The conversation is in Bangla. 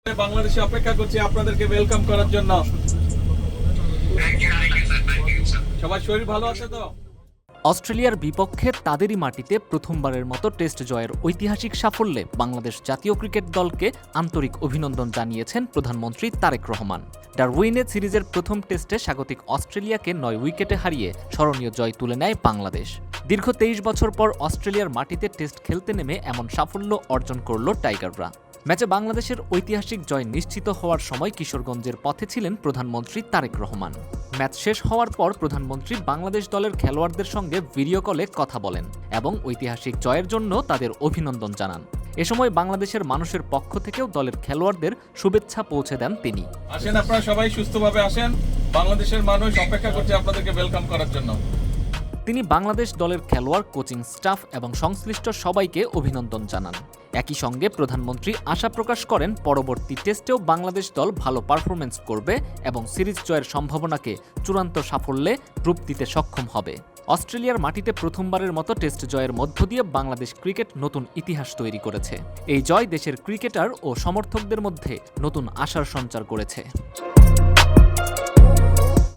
বাংলাদেশে অপেক্ষা করছি আপনাদেরকে ওয়েলকাম করার জন্য। সবাই শরীর ভালো আছে তো? অস্ট্রেলিয়ার বিপক্ষে তাদেরই মাটিতে প্রথমবারের মতো টেস্ট জয়ের ঐতিহাসিক সাফল্যে বাংলাদেশ জাতীয় ক্রিকেট দলকে আন্তরিক অভিনন্দন জানিয়েছেন প্রধানমন্ত্রী তারেক রহমান। ডারউইনে সিরিজের প্রথম টেস্টে স্বাগতিক অস্ট্রেলিয়াকে 9 উইকেটে হারিয়ে স্মরণীয় জয় তুলে নেয় বাংলাদেশ। দীর্ঘ 23 বছর পর অস্ট্রেলিয়ার মাটিতে টেস্ট খেলতে নেমে এমন সাফল্য অর্জন করল টাইগাররা। ম্যাচে বাংলাদেশের ঐতিহাসিক জয় নিশ্চিত হওয়ার সময় কিশোরগঞ্জের পথে ছিলেন প্রধানমন্ত্রী তারেক রহমান। ম্যাচ শেষ হওয়ার পর প্রধানমন্ত্রী বাংলাদেশ দলের খেলোয়াড়দের সঙ্গে ভিডিও কলে কথা বলেন এবং ঐতিহাসিক জয়ের জন্য তাদের অভিনন্দন জানান। এ সময় বাংলাদেশের মানুষের পক্ষ থেকেও দলের খেলোয়াড়দের শুভেচ্ছা পৌঁছে দেন তিনি। আসেন, আপনারা সবাই সুস্থভাবে আসেন, বাংলাদেশের মানুষ অপেক্ষা করছে আপনাদেরকে ওয়েলকাম করার জন্য। তিনি বাংলাদেশ দলের খেলোয়াড়, কোচিং স্টাফ এবং সংশ্লিষ্ট সবাইকে অভিনন্দন জানান। একই সঙ্গে প্রধানমন্ত্রী আশা প্রকাশ করেন পরবর্তী টেস্টেও বাংলাদেশ দল ভালো পারফরমেন্স করবে এবং সিরিজ জয়ের সম্ভাবনাকে চূড়ান্ত সাফল্যে রূপ দিতে সক্ষম হবে। অস্ট্রেলিয়ার মাটিতে প্রথমবারের মতো টেস্ট জয়ের মধ্য দিয়ে বাংলাদেশ ক্রিকেট নতুন ইতিহাস তৈরি করেছে। এই জয় দেশের ক্রিকেটার ও সমর্থকদের মধ্যে নতুন আশার সঞ্চার করেছে।